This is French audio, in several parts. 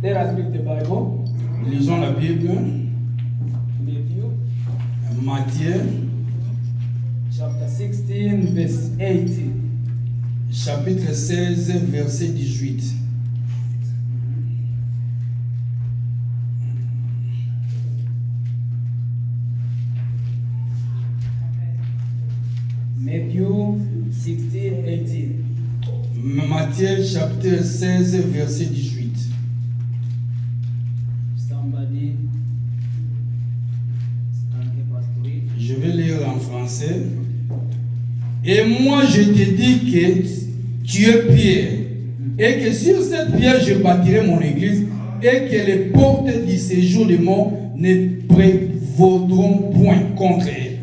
Let us read the Bible. Lisons la Bible. Matthieu, chapter 16, verse 18. Chapitre 16, verset 18. Matthew 16, 18. Matthieu, chapitre 16, verset 18. Somebody Je vais lire en français. Et moi, je te dis que tu es Pierre, et que sur cette pierre, je bâtirai mon église, et que les portes du séjour des morts ne prévaudront point contre elle.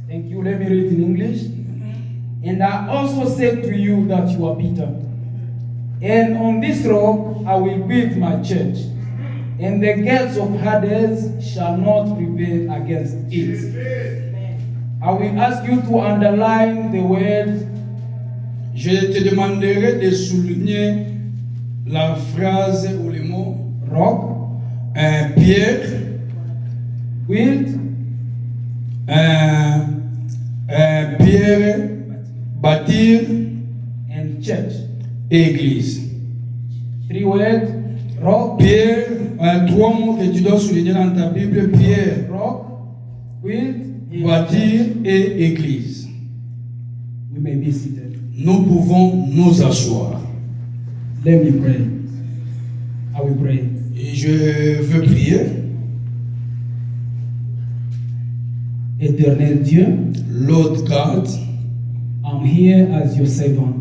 Thank you. Let me read in English. And I also say to you that you are Peter. And on this rock I will build my church. And the gates of Hades shall not prevail against it. I will ask you to underline the word. Je te demanderai de souligner la phrase ou le mot Rock, pierre, build, pierre, bâtir, and church. église. 3 words. Rock, Pierre, 3 mots que tu dois souligner dans ta Bible, pierre, rock, build, and bâtir church. et église. We may be seated. Nous pouvons nous asseoir. Let me pray. I will pray. Et je veux prier. Éternel Dieu, Lord God, I'm here as your servant.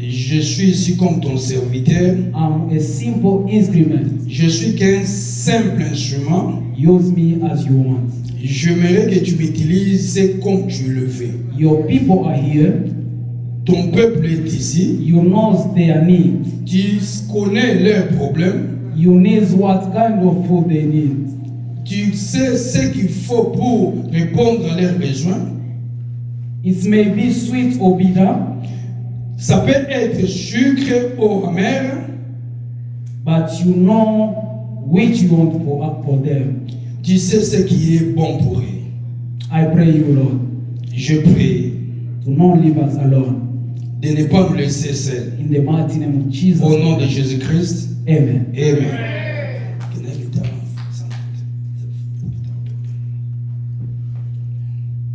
je suis ici comme ton serviteur. I'm a simple instrument. Je suis qu'un simple instrument. Use me as you want. J'aimerais que tu m'utilises comme tu le fais. Your people are here. Ton peuple est ici. You know their needs. Tu connais leurs problèmes. You know what kind of food they need. Tu sais ce qu'il faut pour répondre à leurs besoins. It may be sweet or bitter, Ça peut être sucre ou amer, but you know which you want for them. tu sais ce qui est bon pour eux. I pray you, Lord, Je prie to not leave us alone. de ne pas nous laisser seuls. In the mighty name of Jesus. Au nom de Jésus-Christ, Amen. Amen.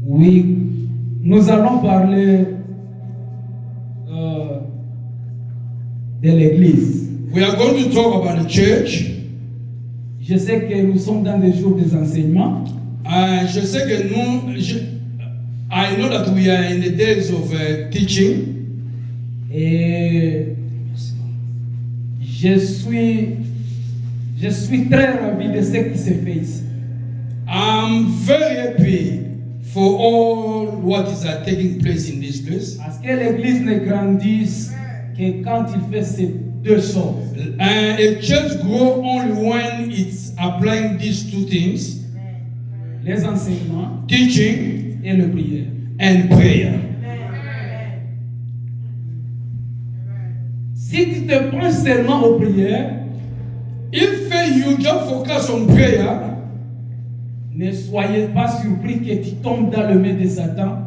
Oui, nous allons parler de l'église. We are going to talk about the church. Je sais que nous sommes dans des jours des enseignements. Je sais que I know that we are in the days of teaching. Et je suis très ravi de ce qui se fait ici. I'm very happy for all what is taking place in this place. Parce que l'église ne grandisse que quand il fait ces deux choses. A church grows only when it's applying these two things, Les enseignements teaching et le prière. and prayer. Si tu te prends seulement aux prières, If you just focus on prayer, ne soyez pas surpris que tu tombes dans le main de Satan.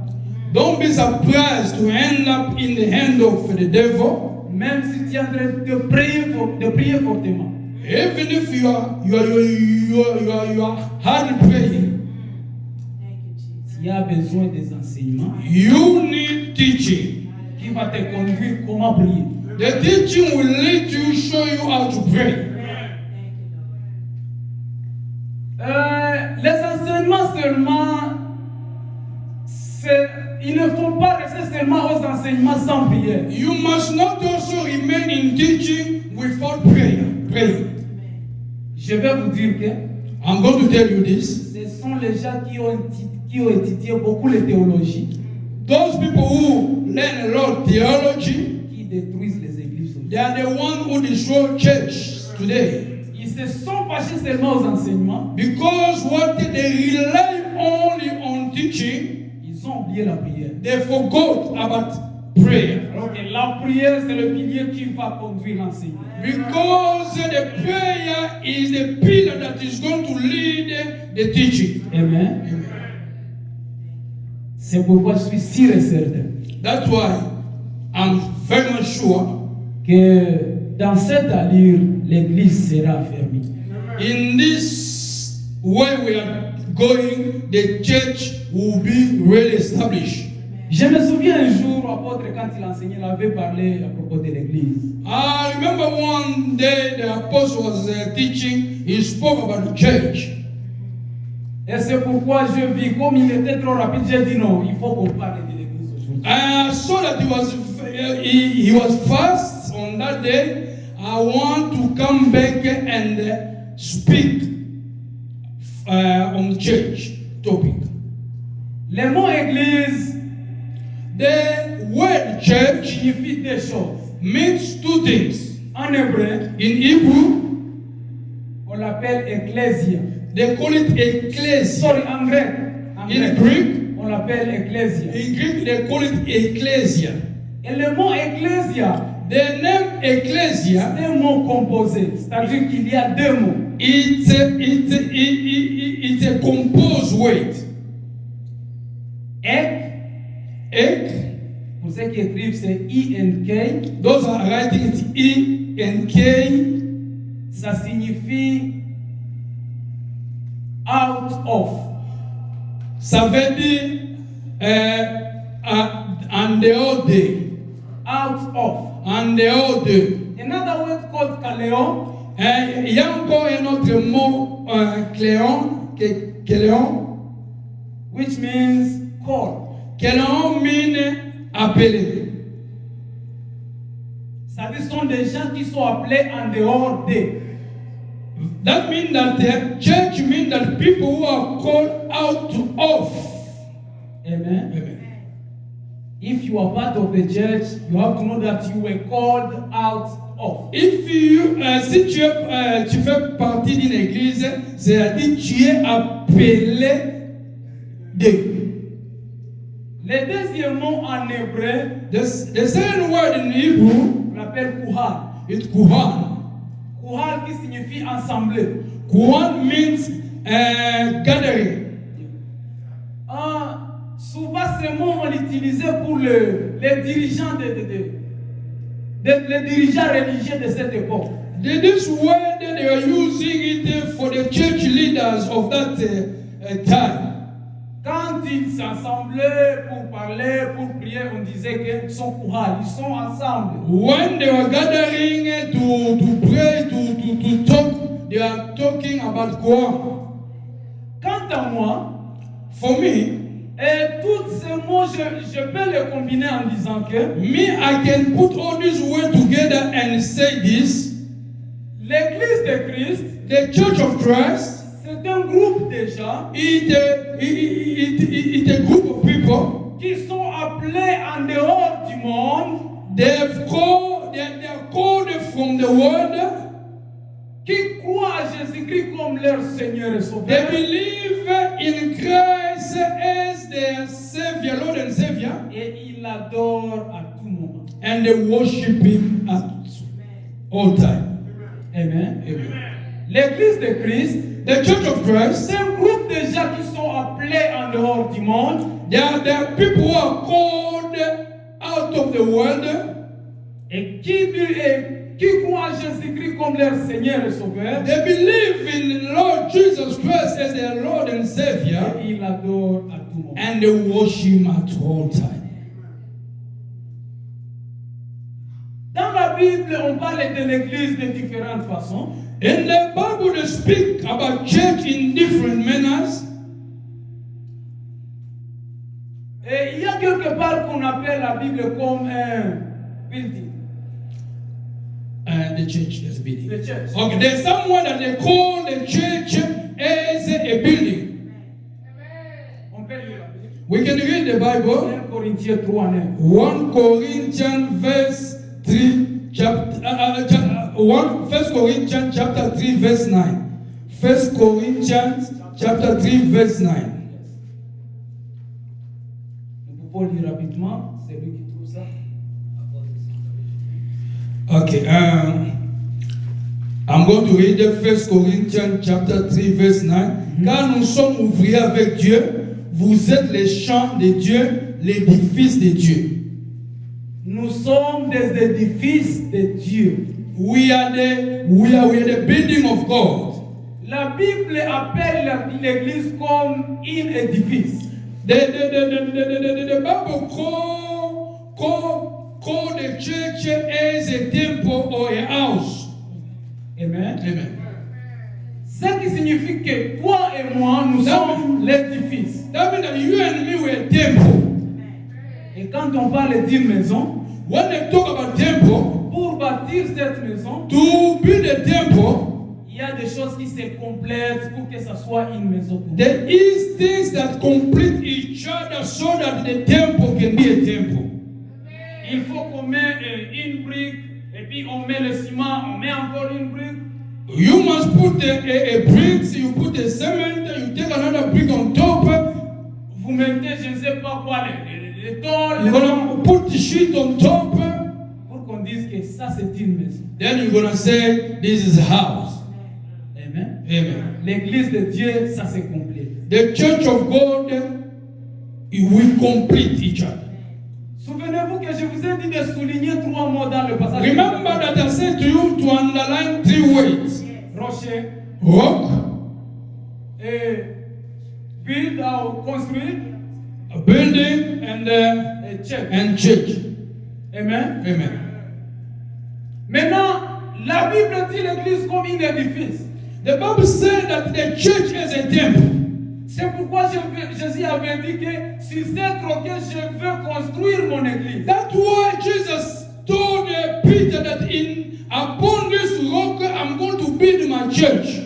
don't be surprised to end up in the hand of the devil. Même si tu es en train de prier fortement. Even if you are hard praying, Tu as besoin des enseignements you need teaching. qui va te conduire comment prier. The teaching will lead you, show you how to pray. Les enseignements seulement, il ne faut pas rester seulement aux enseignements sans prière. You must not also remain in teaching without prayer. Praying. Je vais vous dire que I'm going to tell you this. ce sont les gens qui ont étudié beaucoup les théologies Those people who learn a lot of theology, qui détruisent les églises. they are the ones who destroy church today. Ils se sont fâchés seulement aux enseignements. Because what they rely only on teaching, Ils ont oublié la prière. they forgot about prayer. Alors que la prière, c'est le pilier qui va conduire l'enseignement. Because the prayer is the pillar that is going to lead the teaching. Amen. Amen. C'est pourquoi je suis sûr et certain That's why I'm very much sure que dans cette allure, l'Église sera affermie. in this way we are going, the church will be really established. Je me souviens un jour, l'apôtre, quand il enseignait, il avait parlé à propos de l'Église. I remember one day the apostle was teaching, he spoke about the church. Et c'est pourquoi je vis, comme il était trop rapide, j'ai dit non, il faut qu'on parle de l'Église aujourd'hui. I saw that he was fast on that day. I want to come back and speak on church topic. Le mot Église The word church signifie deux choses. means two things. En hébreu, In Hebrew, on l'appelle ecclésia. they call it ecclesia. Sorry, en grec. En In grec, Greek, on l'appelle ecclésia. in Greek they call it ecclesia. Et le mot ecclésia, The name ecclesia, c'est un mot composé. C'est-à-dire qu'il y a deux mots. it's a composed word. Ek, Ek, pour ceux qui écrivent, c'est I-N-K. those are writing it E-N-K. Ça signifie out of. Ça veut dire and the old day. Out of. And the old day. Another word called kaléon. Il y a encore un autre mot, cléon, Which means call. Cléon mean appelé. Ça veut dire sont des gens qui sont appelés en dehors d'eux. That means that the church means that people who are called out of. Amen. Amen. If you are part of the church, you have to know that you were called out of. If you, si tu fais partie d'une église, c'est-à-dire tu es appelé de. Le deuxième mot en hébreu, The second word in Hebrew on l'appelle kuhal. is kuhan. Kuhal qui signifie ensemble. Kuhan means gathering. Souvent, ce mot, on l'utilisait pour les dirigeants les dirigeants religieux de cette époque. This word they are using it for the church leaders of that time. Quand ils s'assemblaient pour parler, pour prier, on disait qu'ils sont kuhal, ils sont ensemble. When they were gathering to pray, to talk, they are talking about Quran. Quant à moi, For me, et tous ces mots, je peux les combiner en disant que I can put all these words together and say this. l'Église de Christ, The Church of Christ c'est un groupe de gens is a group of people. qui sont appelés en dehors du monde, They are called from the world. qui croient à Jésus-Christ comme leur Seigneur et They Sauveur, believe in Christ as their Savior, Lord and Savior, et ils l'adorent à tout moment. and they worship Him at all time. Amen. Amen. L'Église de Christ, The Church of Christ, c'est un groupe de gens qui sont appelés en dehors du monde there are people who are called out of the world et qui croient à Jésus-Christ comme leur Seigneur et Sauveur. They believe in Lord Jesus Christ as their Lord and Savior, Et ils l'adorent à tout moment. and they worship Him at all time. Dans la Bible, on parle de l'Église de différentes façons. In the Bible, they speak about church in different manners. Et il y a quelque part qu'on appelle la Bible comme un building. The church is a building. The church. Okay, there's someone that they call the church as a building. On peut lire la Bible. We can read the Bible. 1 Corinthiens 3, 9. 1 Corinthians verse 3 chapter 1 Corinthians chapter 3 verse 9. 1 Corinthians chapter 3 verse 9. Nous pouvons lire rapidement, c'est lui qui trouve ça. Okay. I'm going to read 1 Corinthians chapter 3 verse 9. Car nous sommes ouvriers avec Dieu, vous êtes les champs de Dieu, l'édifice de Dieu. Nous sommes des édifices de Dieu. We are the building of God. La Bible appelle l'église comme un édifice. The Bible call the church as a temple or a house. Amen. Amen. Ce qui signifie que toi et moi, nous sommes l'édifice. That means that you and me were a temple. Et quand on parle d'une maison, when they talk about temple, pour bâtir cette maison, to build a temple, il y a des choses qui se complètent pour que ça soit une maison. there is things that complete each other so that the temple can be a temple. Il faut qu'on mette une brique, et puis on met le ciment, on met encore une brique. You must put a brick, so you put a cement, you take another brick on top. Vous mettez, je ne sais pas quoi, les tôles. You're gonna put the sheet on top. Pour qu'on dise que ça c'est une maison. Then you're gonna say, this is a house. Amen. Amen. L'église de Dieu, ça se complète. The church of God, it will complete each other. Souvenez-vous que je vous ai dit de souligner 3 mots dans le passage. Remember that I said to you to underline 3 words. Rocher, Rock, et build ou construire, a building, et church. and church. Amen. Amen. Maintenant, la Bible dit l'église comme un édifice. The Bible said that the church is a temple. C'est pourquoi Jésus avait dit que sur cette roquette, je veux construire mon église. That's why Jesus told Peter that upon this rock I'm going to build my church.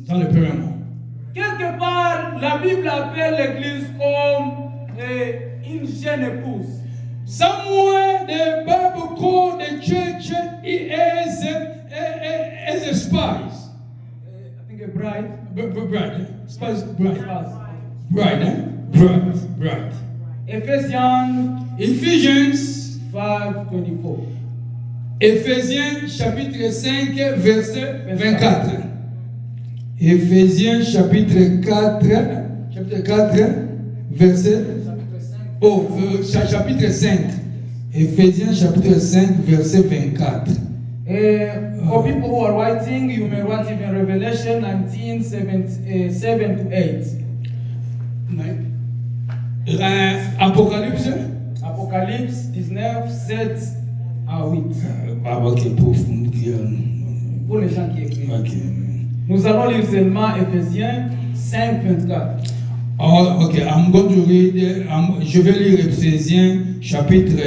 Dans le premier mot. Quelque part, la Bible appelle l'église comme une jeune épouse. Somewhere the Bible called the church as a spouse. I think a bride. Bride. Spouse, bride. Spouse. Bride. Ephesians 5:24. Éphésiens chapitre 5 verset 24. Éphésiens chapitre 4 verset chapitre 5. Éphésiens chapitre 5 verset 24. For people who are writing, you may write it in Revelation 19, 7 to 8. Apocalypse. Apocalypse 19, 7 à 8. Ok, Pour les gens qui écrivent. Ok. Nous allons lire seulement Éphésiens 5, 24. Oh, ok, I'm going to read, je vais lire Éphésiens chapitre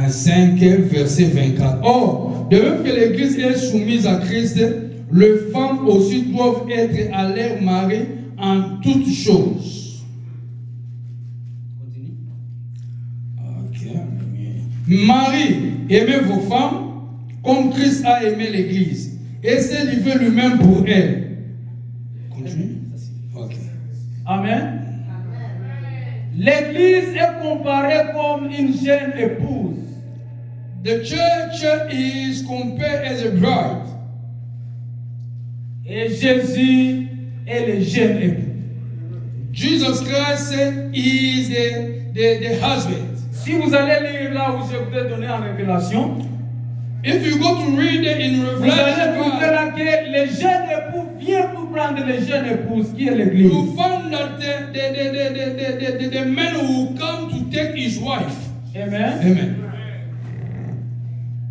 5 verset 24. Oh, de même que l'Église est soumise à Christ, les femmes aussi doivent être à leur mari en toutes choses. Continue. Ok. Marie, aimez vos femmes comme Christ a aimé l'Église et s'est livré lui-même pour elle. Continue. Ok. Amen. L'église est comparée comme une jeune épouse. The church is compared as a bride. Et Jésus est le jeune époux. Jesus Christ is the husband. Si vous allez lire là où je vous ai donné en révélation, if you go to read it in vous allez trouver Revelation, là que le jeune époux vient pour prendre le jeune épouse qui est l'église. you find that the man who come to take his wife. Amen. Amen.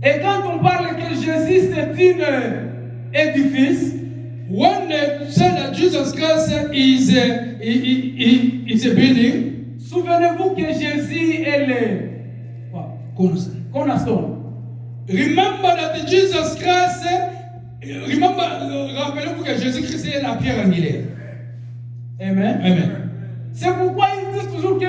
Et quand on parle que Jésus c'est un édifice, When they say that Jesus Christ is a building, souvenez-vous que Jésus est le cornerstone. remember that Jesus Christ, rappelez-vous que Jésus-Christ est la pierre angulaire. Amen. Amen. C'est pourquoi ils disent toujours que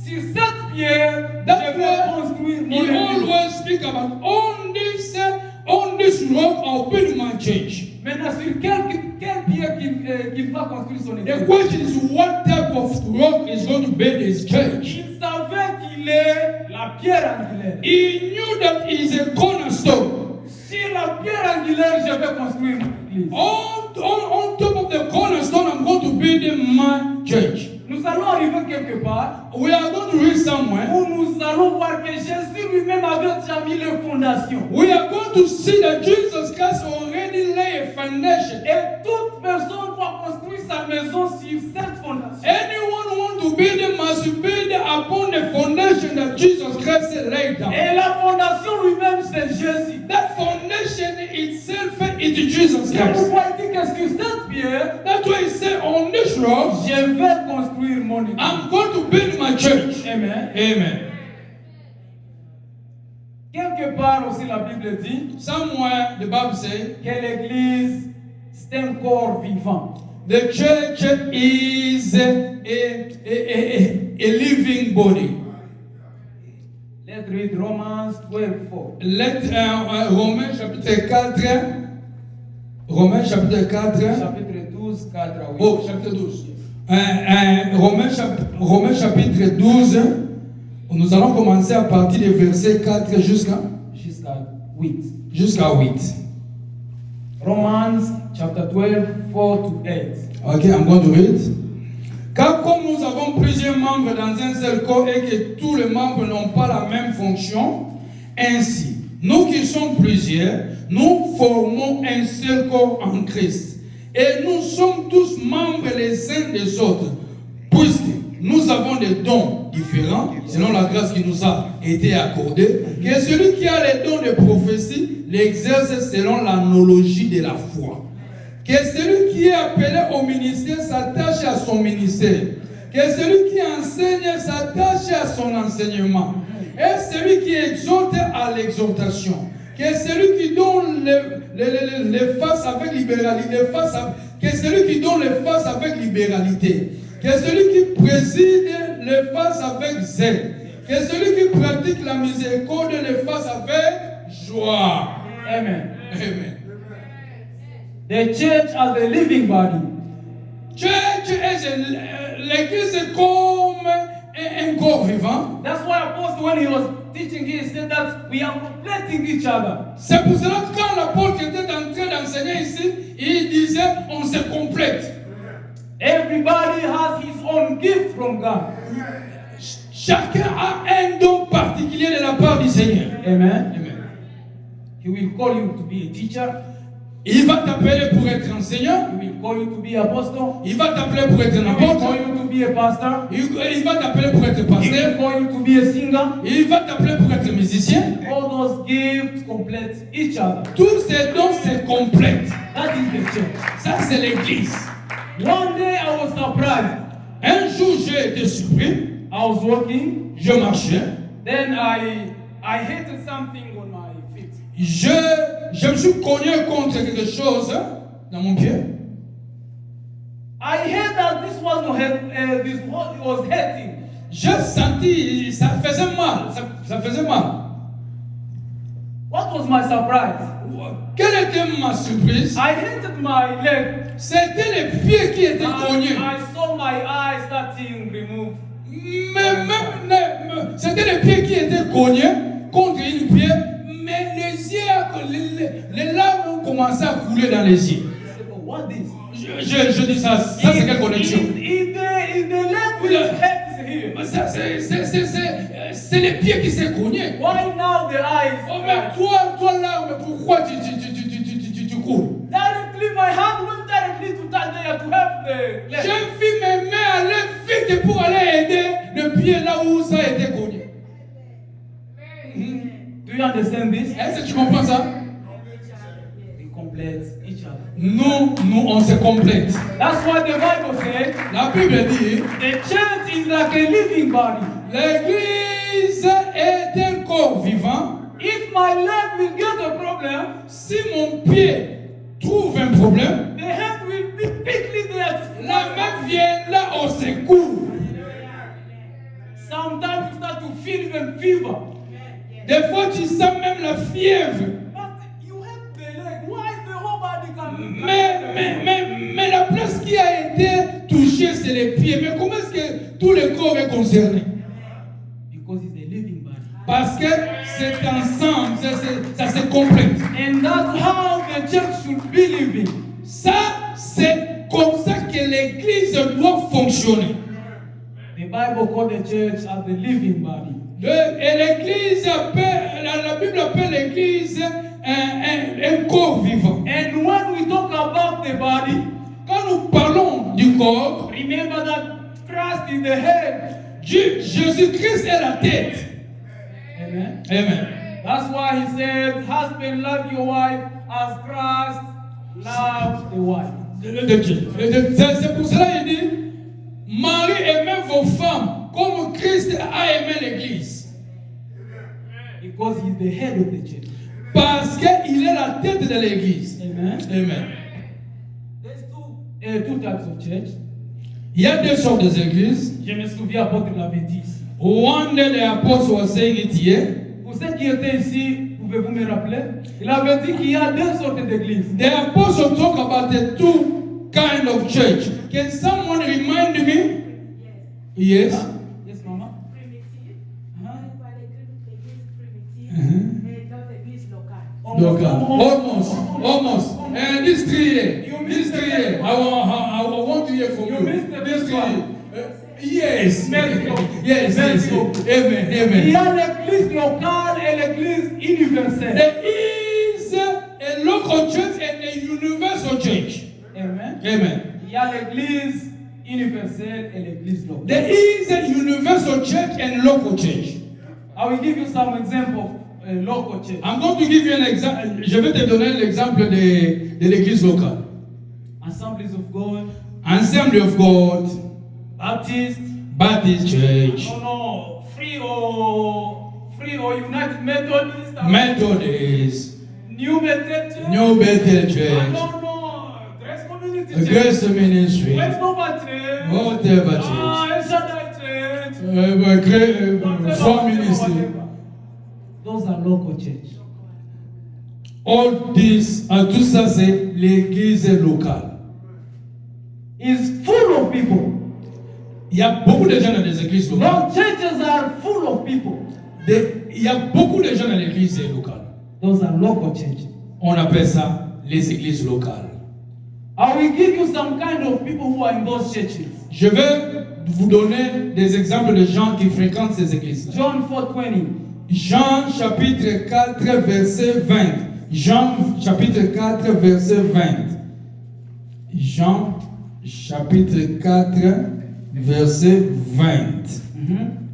sur cette pierre, That's je vais why construire mon he église. always speak about on this rock I'll build my church. Maintenant, sur quelle pierre qu'il va construire son The église? question is what type of rock is going to build his church. Il savait qu'il il est la pierre angulaire. He knew that he is a cornerstone. Sur la pierre angulaire, je vais construire mon église. On top of the cornerstone, I'm going to build my church. Nous allons arriver quelque part We are going to reach somewhere. où nous allons voir que Jésus lui-même avait déjà mis les fondations. We are going to see that Jesus Christ already laid a foundation. Et toute personne doit construire sa maison sur cette fondation. Anyone who wants to build it must build it upon the foundation that Jesus Christ laid down. Et la fondation lui-même, c'est Jésus. That foundation itself is Jesus C'est Christ. pourquoi il dit que sur cette pierre, That's why he said, on this rock, je vais construire mon église. I'm going to build my church. Amen. Amen. Quelque part aussi, la Bible dit Somewhere the Bible says, que l'église, c'est un corps vivant. the church is a living body. Let's read Romans 12:4. Let Romains chapitre 4. Romains chapitre 4. Chapitre 12, 4 à 8. Oh, chapitre 12. Romains chapitre 12. Nous allons commencer à partir du verset 4 jusqu'à 8. 8. Romans chapter 12, 4 to 8. Ok, I'm going to read. Car comme nous avons plusieurs membres dans un seul corps et que tous les membres n'ont pas la même fonction, ainsi, nous qui sommes plusieurs, nous formons un seul corps en Christ. Et nous sommes tous membres les uns des autres, puisque nous avons des dons différents, selon la grâce qui nous a été accordée, que celui qui a les dons de prophétie l'exerce selon l'analogie de la foi. Que celui qui est appelé au ministère s'attache à son ministère. Que celui qui enseigne s'attache à son enseignement. Et celui qui exhorte à l'exhortation. Que celui qui donne les faces avec libéralité. Que celui qui donne les faces avec libéralité. Que celui qui préside les faces avec zèle. Que celui qui pratique la miséricorde les fasse avec joie. Amen. Amen. The church as a living body. Church l'église est comme un corps vivant. That's why Apostle, when he was teaching here, he said that we are completing each other. C'est pour cela que quand l'apôtre était en train d'enseigner ici, il disait on se complète. Everybody has his own gift from God. Chacun a un don particulier de la part du Seigneur. Amen. Amen. He will call you to be a teacher. Il va t'appeler pour être enseignant. He will call you to be apostle. Il va t'appeler pour être un He will call apôtre. you to be a pastor. Il va t'appeler pour être He pasteur. will call you to be a singer. Il va t'appeler pour être musicien. All those gifts complete each other. Tous ces dons se complètent. That is the church. Ça, c'est l'église. One day I was surprised. Un jour, j'ai été surpris. I was walking. Je marchais. Then I hated something on my feet. Je me suis cogné contre quelque chose dans mon pied. I heard that this was hurting. J'ai senti, ça faisait mal. Ça faisait mal. What was my surprise? Quelle était ma surprise? I hated my leg. C'était les pieds qui étaient cognés. I saw my eyes starting remove. C'était les pieds qui étaient cognés contre une pierre, mais les larmes ont commencé à couler dans les yeux. What is? Je dis ça c'est quelle connexion? If the leg with the head is here. C'est les pieds qui s'est cogné. Why now the eyes? Oh mais toi là, mais pourquoi tu cours? Directly my hand went directly to touch there to help the leg. J'ai vu mes mains aller vite pour aller aider le pied là où ça a été cogné. Do you understand this? Est-ce que tu comprends ça? We complete each other. Nous on se complète. That's what the Bible says. La Bible dit, The church is like a living body. l'église est un corps vivant. If my leg will get a problem, Si mon pied trouve un problème, the hand will be quickly there. la main vient là au secours. Sometimes you start to feel even fever. Des fois, tu sens même la fièvre. But you have the leg. Why the whole body can? Mais la place qui a été touchée, c'est les pieds. Mais comment est-ce que tout le corps est concerné? Because it's Parce que c'est ensemble, ça se complète. And that's how the church should be living. Ça, c'est comme ça que l'église doit fonctionner. The Bible calls the church as the living body. Et l'église appelle, la Bible appelle l'église un corps vivant. And when we talk about the body, Quand nous parlons du corps, remember that Christ is the head. Jésus-Christ est la tête. Amen. Amen. That's why he said, husband, love your wife as Christ loved the wife. C'est pour cela qu'il dit, Marie, aimez vos femmes comme Christ a aimé l'église. Because he's the head of the church. Parce qu'il est la tête de l'église. Amen. Amen. There's two types of church. Il y a deux sortes d'églises. Je me souviens, apôtre l'avait dit. One day the apostle was saying it here. Pour ceux qui étaient ici, pouvez-vous me rappeler? Il avait dit qu'il y a deux sortes d'églises. The apostle talk about the two kind of church. Can someone remind me? Yes. Yes, maman. Primitive. Huh? On parle de l'église primitive et d'autres églises locales. Donc, almost. And this 3 years. This 3 years. I want to hear from you. You missed the This first 3 one. years. Yes. Yes. Yes. Amen. Il y a l'église locale et l'église universelle. There is a local church and a universal church. Amen. Amen. Il y a l'église universelle et l'église locale. There is a universal church and local church. I will give you some example of local church. I'm going to give you an example. Je vais te donner l'exemple de l'église locale. Assemblies of God, Assembly of God, Baptist, Baptist Church, no, free or United Methodist, Methodist, New Bethel Church, New Bethel I Church, don't know, Grace Community Church, Grace Ministry, West Nova Church, whatever church, El Shaddai Church, Four Ministry. whatever. Those are local church. All this, tout ça c'est l'église locale. It's full of people. Il y a beaucoup de gens dans les églises locales. No, churches are full of people. Il y a beaucoup de gens dans l'église locale. Those are local churches. On appelle ça les églises locales. I will give you some kind of people who are in those churches. Je vais vous donner des exemples de gens qui fréquentent ces églises. John 4:20. Jean chapitre 4 verset 20. Jean chapitre 4 verset 20. Jean chapitre 4 verset 20.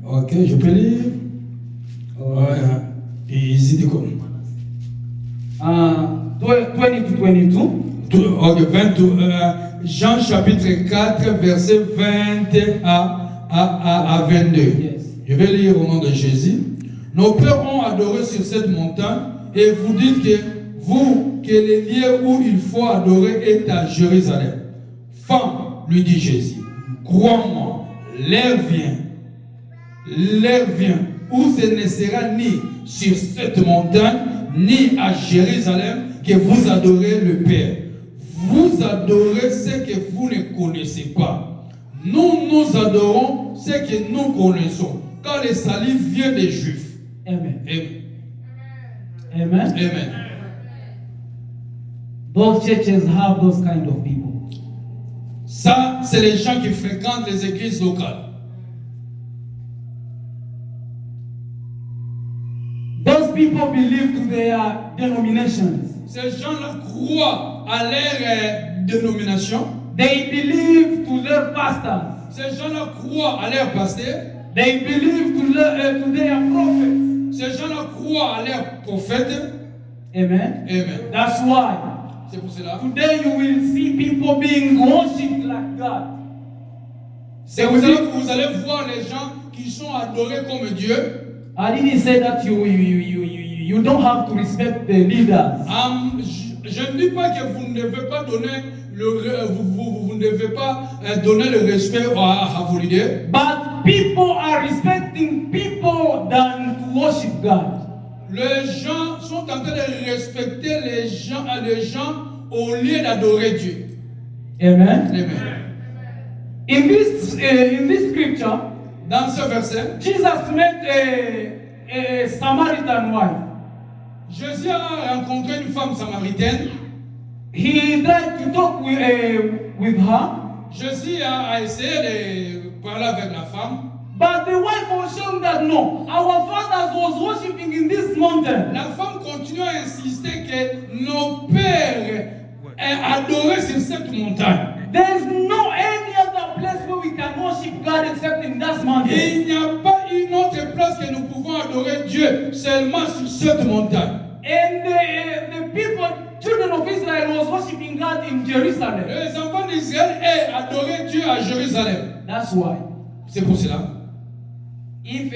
Ok, je peux lire. Ouais. Easy to come. 20 to 22. Ok, 22. Jean chapitre 4 verset 20 à 22. Yes. Je vais lire au nom de Jésus. Nos pères ont adoré sur cette montagne et vous dites que vous, que le lieu où il faut adorer est à Jérusalem. Femme, lui dit Jésus, crois-moi, l'heure vient où ce ne sera ni sur cette montagne ni à Jérusalem que vous adorez le Père. Vous adorez ce que vous ne connaissez pas. Nous adorons ce que nous connaissons, car le salut vient des Juifs. Amen. Amen. Amen. Amen. Those churches have those kind of people. Ça, c'est les gens qui fréquentent les églises locales. Those people believe to their denominations. Ces gens-là croient à leur dénomination. They believe to their pastors. Ces gens-là croient à leur pasteur. They believe to their prophets. Ces gens-là croient à leur prophète. Amen. Amen. That's why C'est pour cela. today you will see people being worshipped like God. C'est pour cela que vous allez voir les gens qui sont adorés comme Dieu. I didn't say that you don't have to respect the leaders. Je ne dis pas que vous ne devez pas donner vous ne devez pas donner le respect à vos leaders. But people are respecting people than to worship God. Les gens sont en train de respecter les gens au lieu d'adorer Dieu. Amen. Amen. In this scripture, Dans ce verset, Jesus made a Samaritan wife. Jésus a rencontré une femme samaritaine. He tried to talk with her, Jésus a essayé de parler avec la femme. but the wife was showing that no, our fathers was worshiping in this mountain. La femme continue à insister que nos pères adoraient sur cette montagne. There is no any other place where we can worship God except in that mountain. Il n'y a pas une autre place que nous pouvons adorer Dieu seulement sur cette montagne. And the people, children of Israel, was worshiping God in Jerusalem. Les enfants d'Israël adoraient Dieu à Jérusalem. That's why. C'est pour cela. If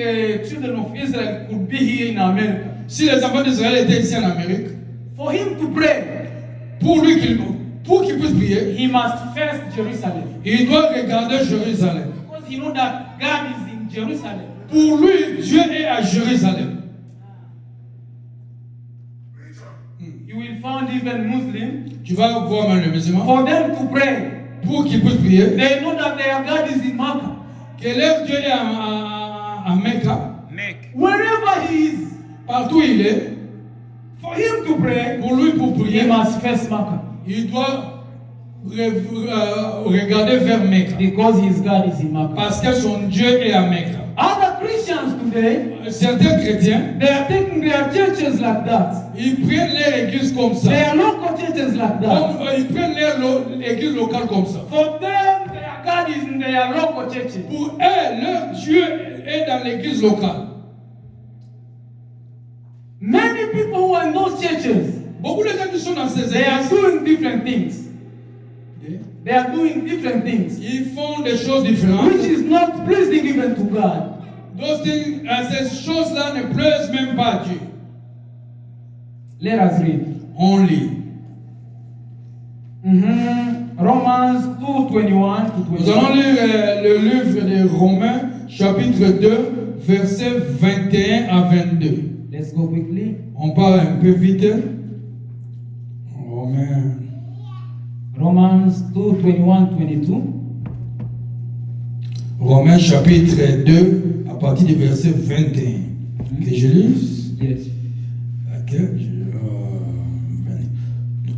children of Israel could be here in America, Si les enfants d'Israël étaient ici en Amérique, for him to pray, pour qu'il puisse prier, he must face Jerusalem. il doit regarder Jérusalem. Because he knows that God is in Jerusalem. Pour lui, Dieu est à Jérusalem. You will find even Muslims, Tu vas voir même les musulmans. for them to pray, Pour qu'ils puissent prier, they know that their God is in Makkah. que leur Dieu est à Mecca. Wherever he is, Partout où il est, for him to pray, pour lui, pour he prier, must face Makkah. il doit regarder vers Mecca. Because his God is in Makkah. Parce que son Dieu est à Mecca. Other Christians today, Certains chrétiens, they are taking their churches like that. ils prennent leur église comme ça. Their local churches like that. Ils prennent leur église locale comme ça. For them, their God is in their local churches. Pour eux, leur Dieu est dans l'église locale. Many people who are in those churches, Beaucoup de gens qui sont dans ces they are églises, doing different things. They are doing different things, ils font des choses différentes. which is not pleasing even to God. Ces choses-là ne plaisent même pas à Dieu. Let us read. On lit. Romans 2:21 to Nous allons 22. lire le livre de Romains, chapitre 2, versets 21 à 22. Let's go quickly. On parle un peu vite. Romans 2:21-22. Romains, chapitre 2, à partir du verset 21. Que je lise. Yes. Ok,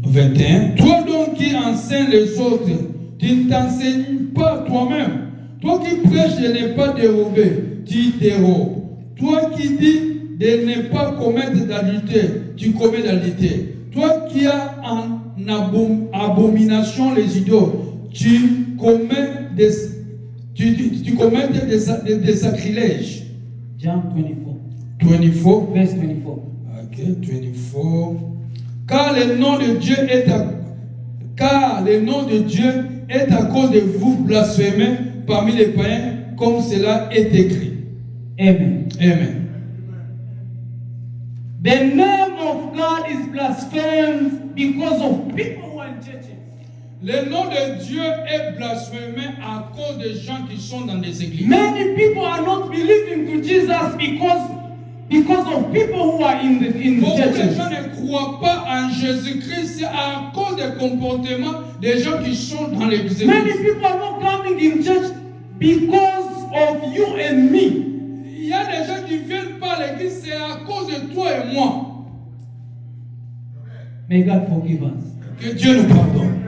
21. Toi donc qui enseignes les autres, tu ne t'enseignes pas toi-même. Toi qui prêches de ne pas dérober, tu dérobes. Toi qui dis de ne pas commettre d'adultère, tu commets d'adultère. Toi qui as en abomination les idoles, tu commets des sacrilèges. John 24. 24. Verse 24. Ok, 24. Car le nom de Dieu est à cause de vous blasphémés parmi les païens, comme cela est écrit. Amen. Amen. The name of God is blasphemed because of people who are in churches. Le nom de Dieu est blasphémé à cause des gens qui sont dans des églises. Many people are not believing to Jesus because of people who are in the Beaucoup de churches. gens ne croient pas en Jésus-Christ, c'est à cause des comportements des gens qui sont dans l'église. Many people are not coming in church because of you and me. Il y a des gens qui ne viennent pas à l'église, c'est à cause de toi et moi. May God forgive us. Que Dieu nous pardonne.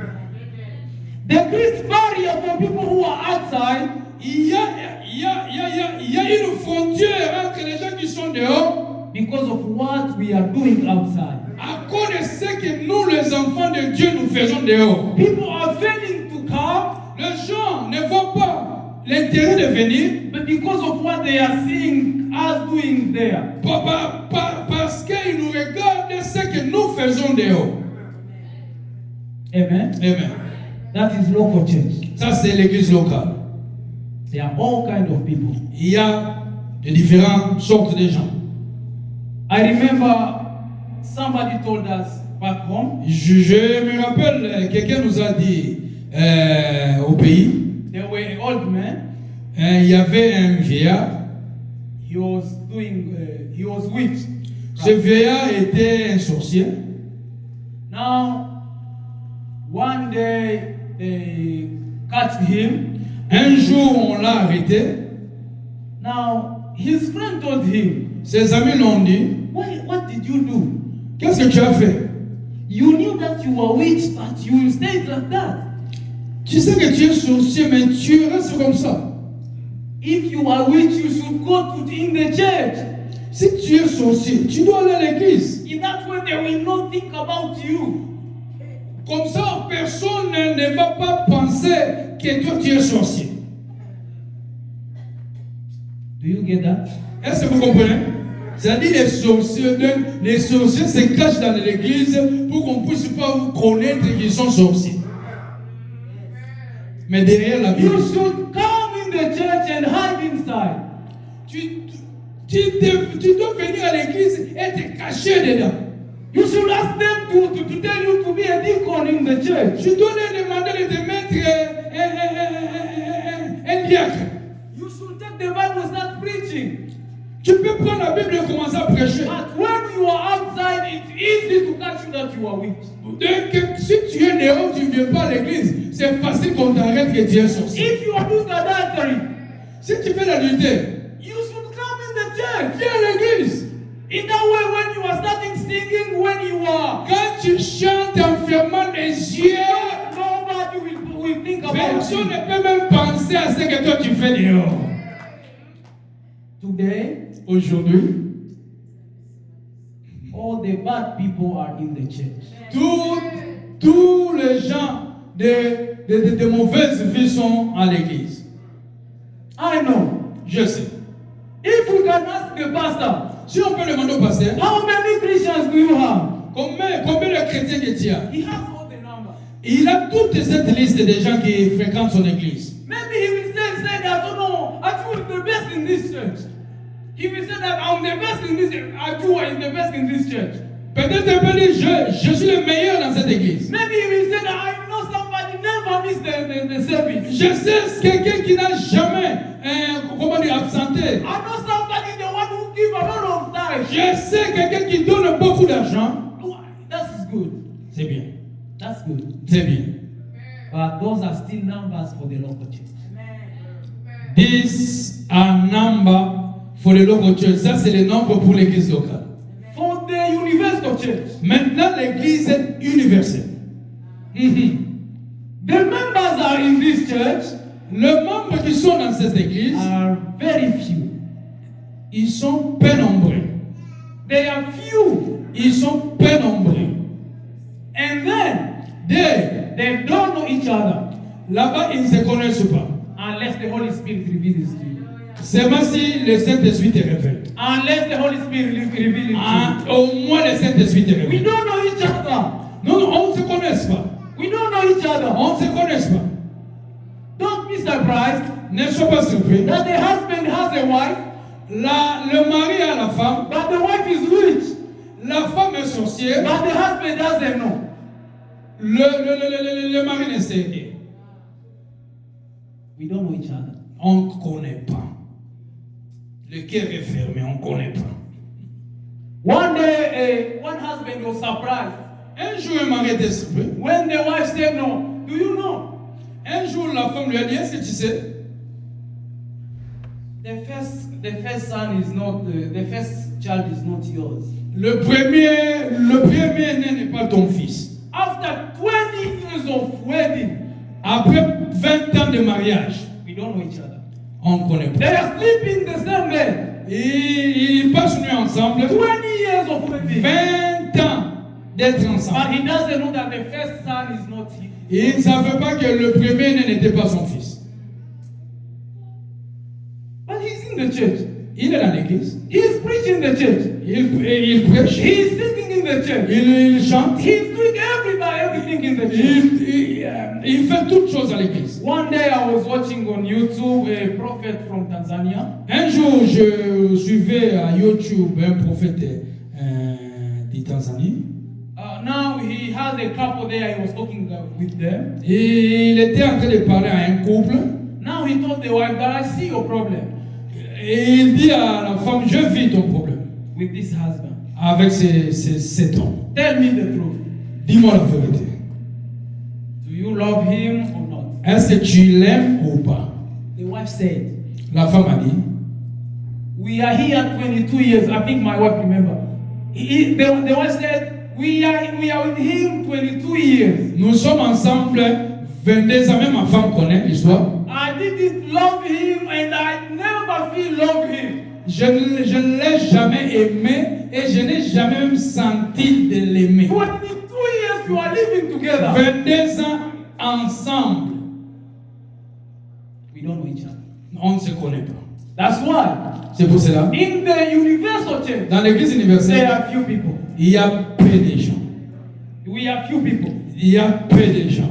The great barrier for people who are outside Il y a une frontière entre les gens qui sont dehors because of what we are doing outside. à cause de ce que nous, les enfants de Dieu, nous faisons dehors. People are failing to come, Les gens ne voient pas l'intérêt de venir but because of what they are seeing us doing there. parce qu'ils nous regardent ce que nous faisons dehors. Amen. Amen. That is local church. Ça, c'est l'église locale. There are all kinds of people. Il y a de différentes sortes de gens. I remember somebody told us back home, Je me rappelle, quelqu'un nous a dit au pays, there were an old man. il y avait un vieillard. He was witched. Ce vieillard était un sorcier. Now, one day they catched him. Un jour, on l'a arrêté. Now, his friend told him, Ses amis l'ont dit, What did you do? qu'est-ce que tu as fait? You knew that you were witch, but you stayed like that. Tu sais que tu es sorcier, mais tu restes comme ça. If you are witch, you should go in the church. Si tu es sorcier, tu dois aller à l'église. In that way, they will not think about you. Comme ça, personne ne va pas penser que toi tu es sorcier. Do you get that? Est-ce que vous comprenez? C'est-à-dire les sorciers se cachent dans l'église pour qu'on ne puisse pas vous connaître qu'ils sont sorciers. Mais derrière la Bible, You should come in the church and hide inside. tu dois venir à l'église et te cacher dedans. You should ask them to tell you to be a deacon in the church. Tu dois leur demander de te mettre un diacre. You should take the Bible and start preaching. Tu peux prendre la Bible et commencer à prêcher. But when you are outside, it's easy to catch you that you are weak. Donc, si tu es dehors, tu ne viens pas à l'église, c'est facile qu'on t'arrête que tu es sorcier. If you are doing adultery, Si tu fais l'adultère, you should come in the church. viens à l'église. In that way, when you are starting singing, when you are, Quand tu chantes en fermant les yeux, nobody will think about personne you. ne peut même penser à ce que toi tu fais dehors. Today, Aujourd'hui, all the bad people are in the church. tous les gens de mauvaise vie sont à l'église. I know. Je sais. If we can ask the pastor, Si on peut demander au pasteur, how many Christians do you have? combien de chrétiens que tu as? He has all the numbers. Il a toute cette liste des gens qui fréquentent son église. Maybe he will say that, oh no, Aju is the best in this church. He will say that I'm the best in this church. Aju is the best in this church. Peut-être il peut dire, je suis le meilleur dans cette église. Maybe he will say that I know somebody never miss the service. Je sais quelqu'un qui n'a jamais, absenté. I know somebody, the one who give a lot of time. Je sais quelqu'un qui donne beaucoup d'argent. That's good. C'est bien. That's good. C'est bien. But those are still numbers for the local church. These are number for the local church. Ça, c'est le nombre pour l'église locale. For the universal church, Maintenant, l'église est universelle. the members are in this church Les membres qui sont dans cette église, are very few. ils sont peu nombreux. They are few. Ils sont peu nombreux. And then they don't know each other Là-bas, ils ne se connaissent pas. unless the Holy Spirit reveals it to you. Seulement si le Saint-Esprit te révèle. Unless the Holy Spirit reveals it to Au moins le Saint-Esprit te you. We révèle. don't know each other. Non, on ne se connaît pas. We don't know each other. On ne se connaît pas. Don't be surprised Ne sois pas surpris. that the husband has a wife, Le mari a la femme. but the wife is witch, La femme est sorcière. but the husband doesn't know. Le mari ne sait rien. We don't know each other. On ne connaît pas. Le cœur est fermé, on ne connaît pas. One day, one husband was surprised Un jour, un mari était surpris. when the wife said no. Do you know? Un jour, la femme lui a dit, est-ce que tu sais? The first son is not the first child is not yours. Le premier né n'est pas ton fils. After 20 years of wedding, Après 20 ans de mariage, we don't know each other. on ne connaît They pas. are sleeping the same bed. Ils passent nuit ensemble. 20 years of wedding. 20 ans d'être ensemble. But he doesn't know that the first son is not him. Et il ne savait pas que le premier né n'était pas son fils. But he's in the church. Il est dans l'église. He is preaching the church. Il prêche. He is singing in the church. Il chante. He is doing everything in the church. Il fait toutes choses à l'église. One day I was watching on YouTube a prophet from Tanzania. Un jour, je suivais à YouTube un prophète de Tanzanie. Now he has a couple there. He was talking with them. Et il était en train de parler à un couple. Now he told the wife that I see your problem Et il dit à la femme, je vis ton problème with this husband. avec cet homme. Tell me the truth. Dis-moi la vérité. Do you love him or not? Est-ce que tu l'aimes ou pas? The wife said, La femme a dit, we are here 22 years. I think my wife remember. The one said, we are with him 22 years. Nous sommes ensemble 22 ans, même ma femme connaît l'histoire. I didn't love him and I never feel love him. Je ne l'ai jamais aimé et je n'ai jamais même senti de l'aimer. 22 years you are living together. 22 ans ensemble. We don't know each other. On ne se connaît pas. That's why. C'est pour cela. In the universal church, Dans l'église there universelle, are few people. il y a peu de gens. We are few people. Il y a peu de gens.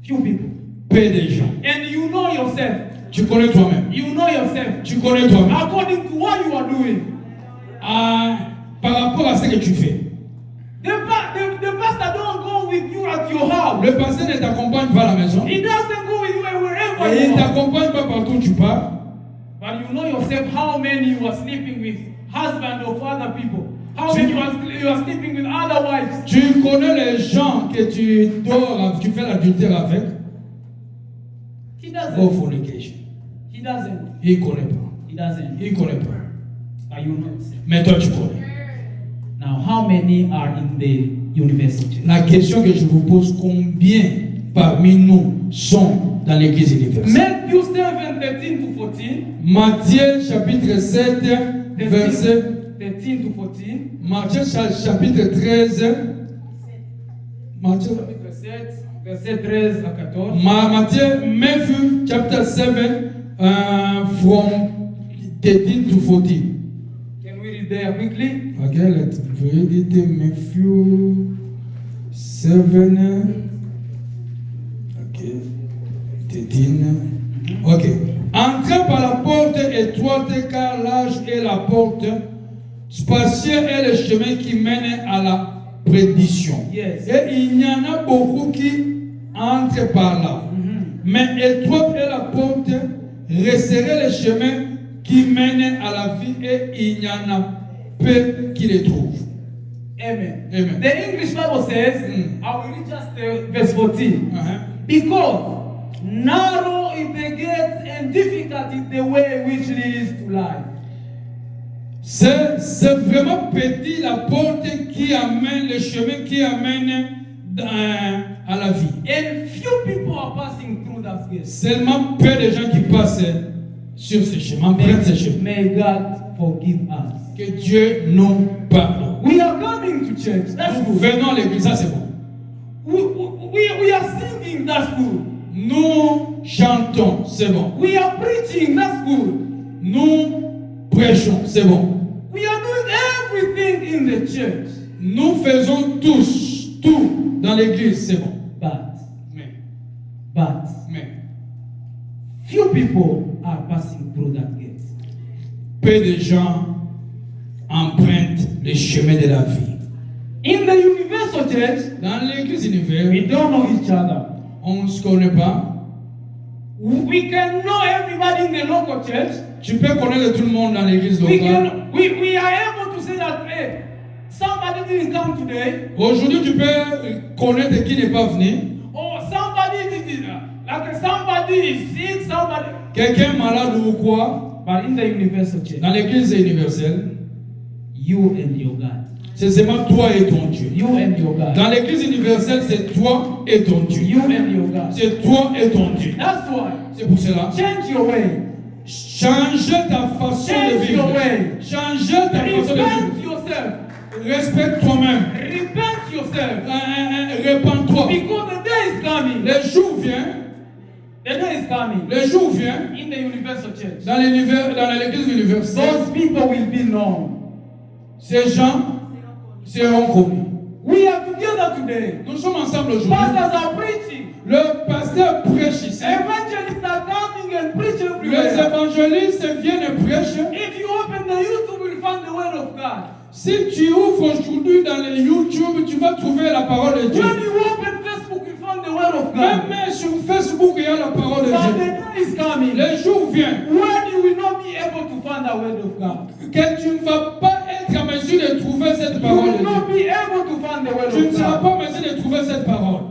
Few people. Peu de gens. And you know yourself. Tu connais toi-même. You know yourself. Tu connais toi-même. According to what you are doing. Par rapport à ce que tu fais. The pastor don't go with you at your house. Le pasteur ne t'accompagne pas à la maison. He doesn't go with you wherever Et il you ne are. t'accompagne pas partout où tu pars. But you know yourself how many you are sleeping with husband of other people. How many you are sleeping with other wives. Tu connais les gens que tu dors, tu fais l'adultère avec. He doesn't. Go fornication. He doesn't. Il ne connaît pas. He doesn't. Il ne connaît pas. But you know yourself. Mais toi, tu connais. Now, how many are in the universal church? La question que je vous pose, combien parmi nous sont dans l'église universelle? Matthew 7, 13 to 14. Matthieu chapitre 7, verset 13 to 14. Matthieu chapitre 13. Matthieu, Chapitre 7, verset 13 à 14. Matthieu, Matthew chapter 7, from 13 to 14. Can we read there quickly? Okay, let's read it. Matthew 7. Okay, 13. Ok. Entrez par la porte étroite, car large est la porte, spacieux est le chemin qui mène à la perdition. Yes. Et il y en a beaucoup qui entrent par là. Mais étroite est la porte, resserrez le chemin qui mène à la vie, et il y en a peu qui le trouvent. Amen. Amen. The English Bible says, I will read just verse 14. Because narrow is the gate and difficult is the way which leads to life. C'est vraiment petit la porte qui amène, le chemin qui amène à la vie. And few people are passing through that gate. Seulement peu de gens qui passent sur ce chemin, prennent ce chemin. May God forgive us. Que Dieu nous pardonne. We are coming to church. That's Nous good. venons à l'église, ça c'est bon. We are singing. That's good. Nous chantons, c'est bon. We are preaching. That's good. Nous prêchons, c'est bon. We are doing everything in the church. Nous faisons tous, tout dans l'église, c'est bon. Mais, Few people are passing through that gate. peu de gens empruntent le chemin de la vie. In the universal church, Dans l'église we universelle, don't know each other. on ne se connaît pas. We can know everybody in the local church. Tu peux connaître tout le monde dans l'église We locale. we are able to say that, hey, somebody didn't come today, Aujourd'hui, tu peux connaître qui n'est pas venu. or somebody did like somebody is sick, somebody. Quelqu'un malade ou quoi. But in the universal church, Dans l'église universelle, you and your God. c'est seulement toi et ton Dieu. You and your God. Dans l'église universelle, c'est toi et ton Dieu. You and your God. C'est toi et ton Dieu. That's why. C'est pour cela. Change your way. Change ta façon de Change vivre. your way. Change ta façon de Repent vivre. yourself. Respecte toi-même. Repent yourself. Répands-toi. Because the day is coming. Le jour vient. The day is coming. Le jour vient. In the universal church, Dans l'église universelle, those people will be known. ces gens seront connus. We are together today. Nous sommes ensemble aujourd'hui. Pastors are preaching. Le pasteur prêche ici. Evangelists are coming and preaching Les everywhere. évangélistes viennent et prêchent. If you open the YouTube, you'll find the word of God. Si tu ouvres aujourd'hui dans les YouTube, tu vas trouver la parole de Dieu. When you open Facebook, you find the word of God. Même sur Facebook, il y a la parole de But the Dieu. day is coming Le jour vient when you will not be able to find the word of God. que tu ne vas pas être en mesure de trouver cette You parole will de Dieu. not be able to find the word Tu ne of seras God. pas en mesure de trouver cette parole.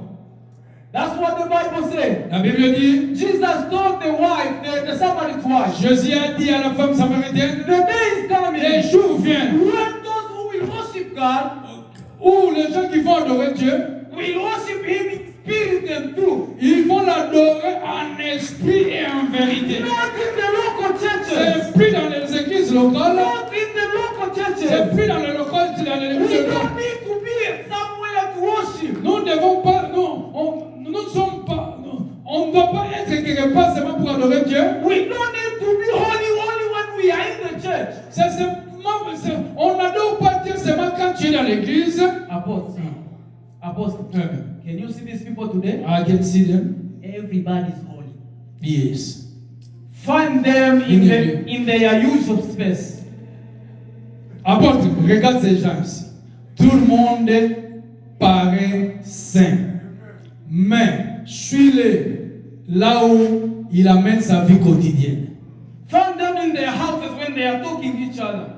That's what the Bible says. La Bible dit, Jesus told the wife, the Samaritan wife, Jésus a dit à la femme samaritaine, the day is coming les jours viennent when those who will worship God où les gens qui vont adorer Dieu, will worship Him in spirit and truth. ils vont l'adorer en esprit et en vérité. Not in the local churches. C'est plus dans les églises locales, Not in the local churches. c'est plus dans les locales, c'est dans les We églises don't locales. need to be somewhere to worship. Nous ne devons pas, nous ne sommes pas, on ne doit pas être quelque part seulement pour adorer Dieu. We don't need to be holy only when we are in the church. On n'adore pas Dieu seulement quand tu es dans l'église. Apostle, can you see these people today? I can see them. Everybody is holy. Yes. Find them in their usual space. Apôtre, regarde ces gens ici. Tout le monde paraît saint. Mais suis-le là où il amène sa vie quotidienne. Find them in their houses when they are talking to each other.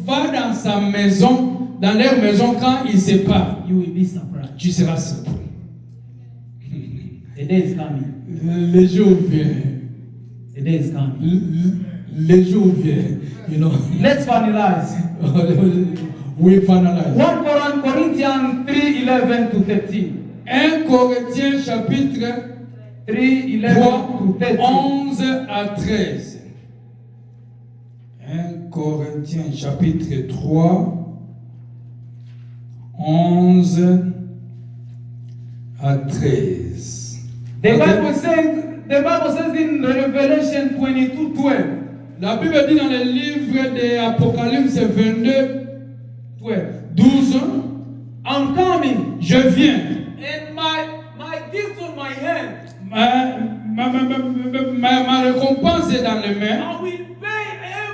Va dans sa maison, dans leur maison quand ils se parlent. You will be surprised. Tu seras surpris. The day is coming. Les jours viennent. The day is coming. Les jours viennent. You know. Let's finalize. We finalize. 1 Corinthians 3:11 to 13. 1 Corinthiens chapitre 3:11 to 13. 11 à 13. 1 Corinthiens chapitre 3, 11 à 13. The Okay. Bible says in Revelation 22:12. La Bible dit dans le livre de Apocalypse 22, 12. 12, I'm coming, je viens. and my gift on my hand. Ma récompense est dans les mains. I will pay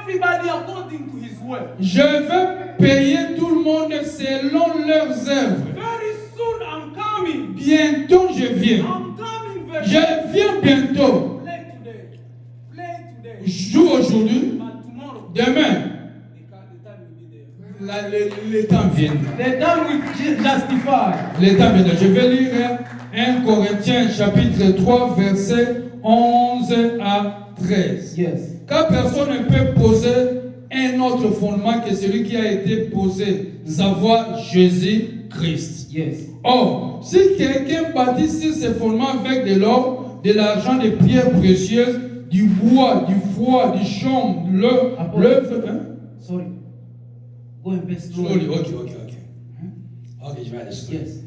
everybody according to his word. Je vais payer tout le monde selon leurs œuvres. Very soon I'm coming. Bientôt je viens. I'm coming very Je soon. viens bientôt. Play today. Joue aujourd'hui, But tomorrow, demain. the time will be there. Le temps vient. The time will justify. Le temps vient. Je vais lire 1 Corinthiens chapitre 3 verset 11 à 13. Yes. Car personne ne peut poser un autre fondement que celui qui a été posé, savoir Jésus-Christ. Yes. Or, si quelqu'un bâtit sur ce fondement avec de l'or, de l'argent, des pierres précieuses, du bois, du foie, du chaume, l'œuvre... Hein? Sorry. Go and best slowly. Ok. Ok, je vais aller slowly. Yes.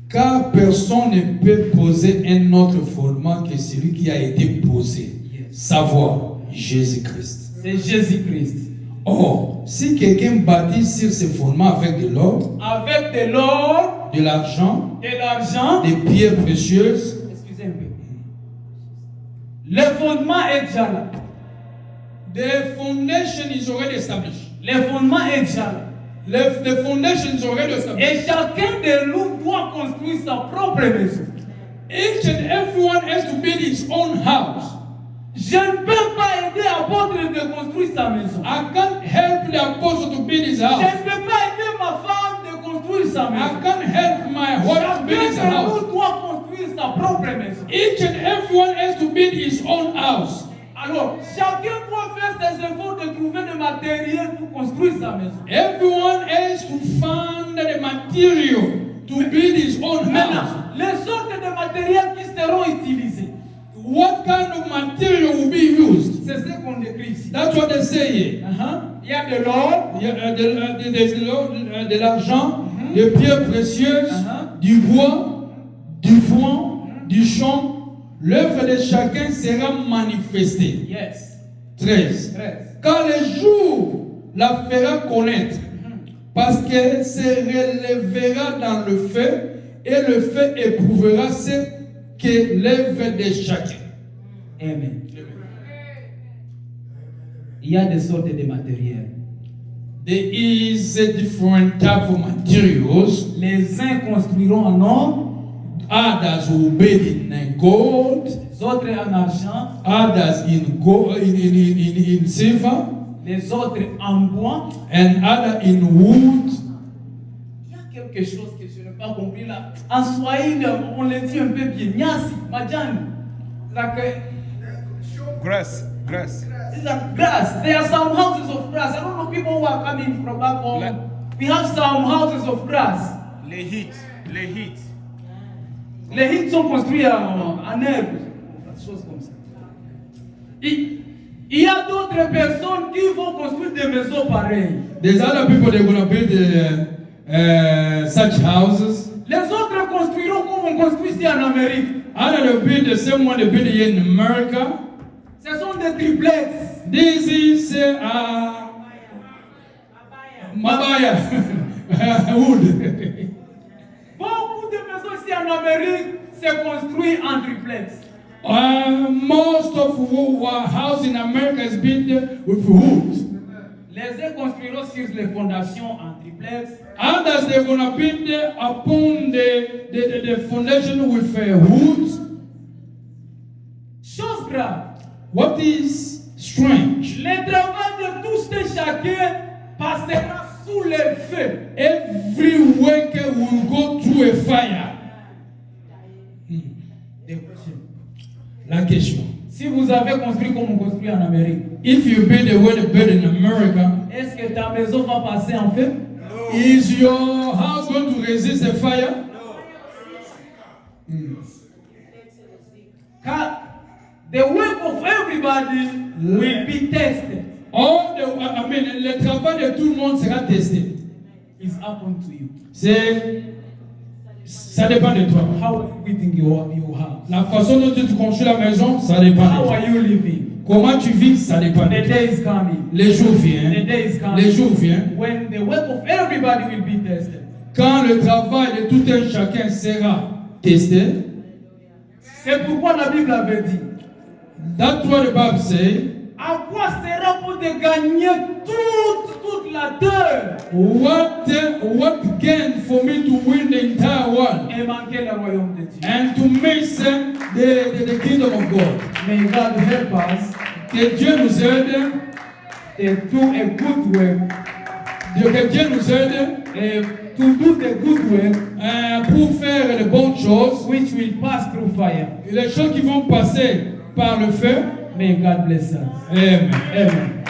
Car personne ne peut poser un autre fondement que celui qui a été posé, savoir Jésus-Christ. C'est Jésus-Christ. Or, si quelqu'un bâtit sur ce fondement avec de l'or, Avec de l'or, de l'argent, de l'argent, des pierres précieuses, excusez un peu. Le fondement est déjà là. the foundation is already established. Le fondement est déjà là. The foundation is already established. Et chacun de nous doit construire sa propre maison. Each and everyone has to build his own house. Je ne peux pas aider l'apôtre de construire sa maison. I can't help the apostle to build his Je house. ne peux pas aider ma femme de construire sa I maison. can't help my wife to build his Chacun de house. nous doit construire sa propre maison. Each and everyone has to build his own house. Alors, chacun doit faire ses efforts de trouver le matériel pour construire sa maison. Everyone has to find the material to build his own Maintenant, house. les sortes de matériels qui seront utilisés, What kind of material will be used? c'est ce qu'on décrit ici. That's what they say here. Il y a de l'or, Il y a de l'argent, des pierres précieuses, du bois, du foin, du champ. L'œuvre de chacun sera manifestée. yes, 13. 13. Car le jour la fera connaître, parce qu'elle se relèvera dans le feu, et le feu éprouvera ce que l'œuvre de chacun. Amen. Il y a des sortes de matériels. There is a different type of materials. Les uns construiront en or, Others will build in gold, les autres en argent, others in gold, in silver, les autres en bois. and other in wood. Il y a quelque chose que je ne pas compris là. En Swahili, on le dit un peu bien. Nyasi, majani. Like, Grass. it's like grass. There are some houses of grass. I don't know people who are coming from back home. We have some houses of grass. Les hits. Les hits sont construits en herbe. Des choses comme ça. Il y a d'autres personnes qui vont construire des maisons pareilles. There's other people they're gonna build such houses. Les autres construiront comme on construit ici en Amérique. Other they build the same one they build here in America. Ce sont des triplex. This is Mabaya wood. Beaucoup de maisons ici en Amérique se construisent en triplex. Most of our house in America is built with wood. Les uns construiront sur les fondations en triplex. Others they're gonna build upon the foundation with wood. Chose grave. What is strange? Le travail de tous et chacun passera sous le feu. Every worker will go through a fire. La question. Si vous avez construit comme on construit en Amérique, If you build the way they build in America, est-ce que ta maison va passer en feu? is your house going to resist the fire? Car the work of everybody will be tested. Le travail de tout le monde sera testé. It's happened to you. Ça dépend de toi. How are you building your house? La façon dont tu construis la maison, ça dépend de How toi. are you living? Comment tu vis, ça dépend de The toi. day is coming. Les jours The viennent. day is coming. Les jours viennent. When the work of everybody will be tested. Quand le travail de tout un chacun sera testé. C'est pourquoi la Bible avait dit. That's what the Bible says. À quoi sera pour de gagner toute la terre What gain for me to win the entire world et manquer le royaume de Dieu? and to miss the kingdom of God? May God help us Que Dieu nous aide, to do a good work, que Dieu nous aide to do the good work pour faire les bonnes choses, which will pass through fire. les choses qui vont passer par le feu. May God bless us. Amen. Amen.